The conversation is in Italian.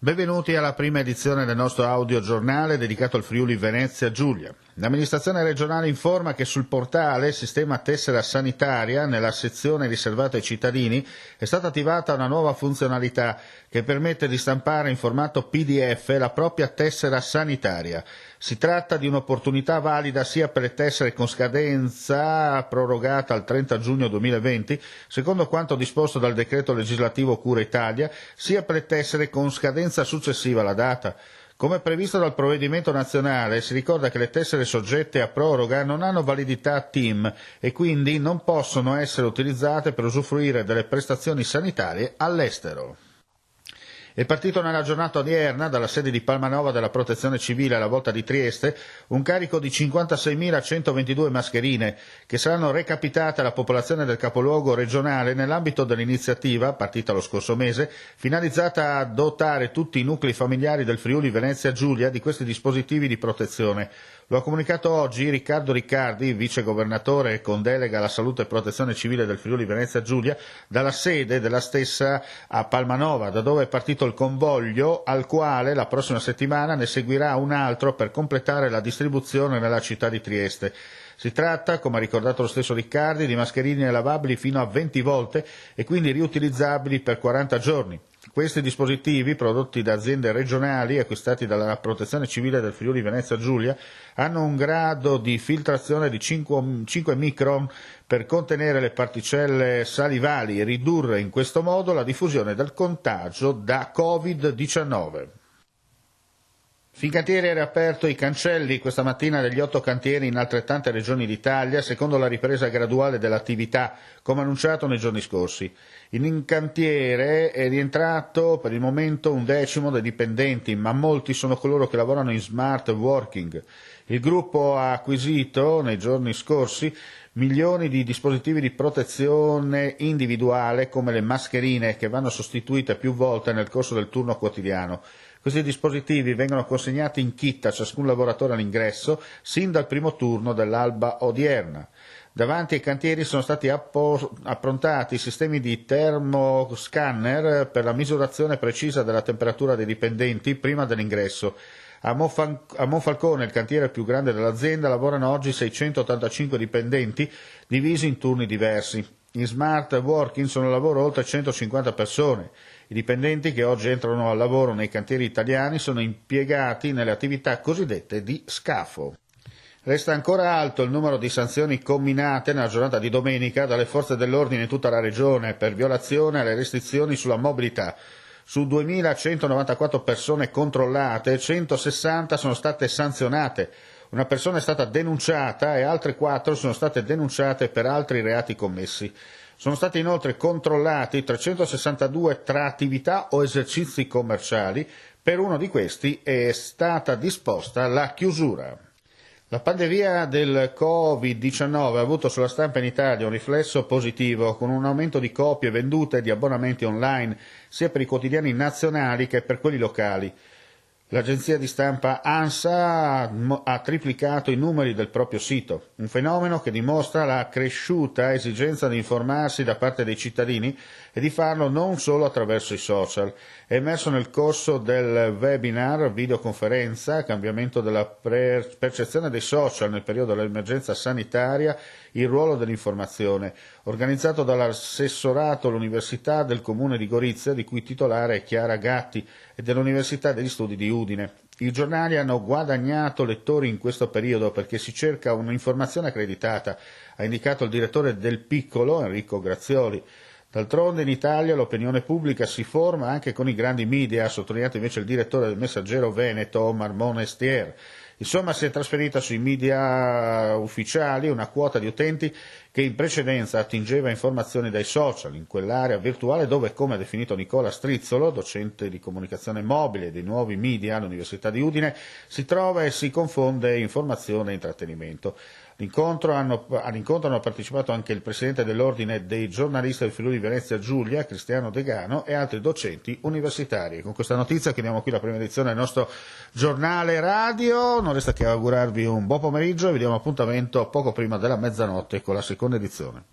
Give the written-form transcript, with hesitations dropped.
Benvenuti alla prima edizione del nostro audiogiornale dedicato al Friuli Venezia Giulia. L'amministrazione regionale informa che sul portale Sistema Tessera Sanitaria, nella sezione riservata ai cittadini, è stata attivata una nuova funzionalità che permette di stampare in formato PDF la propria tessera sanitaria. Si tratta di un'opportunità valida sia per le tessere con scadenza prorogata al 30 giugno 2020, secondo quanto disposto dal decreto legislativo Cura Italia, sia per le tessere con scadenza successiva alla data. Come previsto dal provvedimento nazionale, si ricorda che le tessere soggette a proroga non hanno validità TIM e quindi non possono essere utilizzate per usufruire delle prestazioni sanitarie all'estero. È partito nella giornata odierna, dalla sede di Palmanova della Protezione Civile alla Volta di Trieste, un carico di 56.122 mascherine che saranno recapitate alla popolazione del capoluogo regionale nell'ambito dell'iniziativa, partita lo scorso mese, finalizzata a dotare tutti i nuclei familiari del Friuli Venezia Giulia di questi dispositivi di protezione. Lo ha comunicato oggi Riccardo Riccardi, vice governatore con delega alla salute e protezione civile del Friuli Venezia Giulia, dalla sede della stessa a Palmanova, da dove è partito il convoglio, al quale la prossima settimana ne seguirà un altro per completare la distribuzione nella città di Trieste. Si tratta, come ha ricordato lo stesso Riccardi, di mascherine lavabili fino a 20 volte e quindi riutilizzabili per 40 giorni. Questi dispositivi, prodotti da aziende regionali e acquistati dalla Protezione Civile del Friuli Venezia Giulia, hanno un grado di filtrazione di 5 micron per contenere le particelle salivali e ridurre in questo modo la diffusione del contagio da Covid-19. Fincantieri ha riaperto i cancelli questa mattina degli 8 cantieri in altrettante regioni d'Italia, secondo la ripresa graduale dell'attività, come annunciato nei giorni scorsi. In cantiere è rientrato per il momento 1/10 dei dipendenti, ma molti sono coloro che lavorano in smart working. Il gruppo ha acquisito nei giorni scorsi milioni di dispositivi di protezione individuale come le mascherine che vanno sostituite più volte nel corso del turno quotidiano. Questi dispositivi vengono consegnati in kit a ciascun lavoratore all'ingresso sin dal primo turno dell'alba odierna. Davanti ai cantieri sono stati approntati sistemi di termoscanner per la misurazione precisa della temperatura dei dipendenti prima dell'ingresso. A Monfalcone, il cantiere più grande dell'azienda, lavorano oggi 685 dipendenti divisi in turni diversi. In smart working sono al lavoro oltre 150 persone. I dipendenti che oggi entrano al lavoro nei cantieri italiani sono impiegati nelle attività cosiddette di scafo. Resta ancora alto il numero di sanzioni comminate nella giornata di domenica dalle forze dell'ordine in tutta la regione per violazione alle restrizioni sulla mobilità. Su 2.194 persone controllate, 160 sono state sanzionate. Una persona è stata denunciata e altre 4 sono state denunciate per altri reati commessi. Sono stati inoltre controllati 362 tra attività o esercizi commerciali. Per uno di questi è stata disposta la chiusura. La pandemia del Covid-19 ha avuto sulla stampa in Italia un riflesso positivo, con un aumento di copie vendute e di abbonamenti online, sia per i quotidiani nazionali che per quelli locali. L'agenzia di stampa ANSA ha triplicato i numeri del proprio sito, un fenomeno che dimostra la cresciuta esigenza di informarsi da parte dei cittadini e di farlo non solo attraverso i social. È emerso nel corso del webinar videoconferenza Cambiamento della percezione dei social nel periodo dell'emergenza sanitaria, il ruolo dell'informazione, organizzato dall'assessorato all'Università del Comune di Gorizia, di cui titolare è Chiara Gatti, e dell'Università degli Studi di Udine. I giornali hanno guadagnato lettori in questo periodo perché si cerca un'informazione accreditata, ha indicato il direttore del Piccolo, Enrico Grazioli. D'altronde in Italia l'opinione pubblica si forma anche con i grandi media, ha sottolineato invece il direttore del Messaggero Veneto, Marmone Estier. Insomma, si è trasferita sui media ufficiali una quota di utenti che in precedenza attingeva informazioni dai social, in quell'area virtuale dove, come ha definito Nicola Strizzolo, docente di comunicazione mobile e dei nuovi media all'Università di Udine, si trova e si confonde informazione e intrattenimento. All'incontro hanno partecipato anche il presidente dell'Ordine dei giornalisti del Friuli Venezia Giulia, Cristiano Degano, e altri docenti universitari. Con questa notizia chiudiamo qui la prima edizione del nostro giornale radio. Non resta che augurarvi un buon pomeriggio e vi diamo appuntamento poco prima della mezzanotte con la seconda edizione.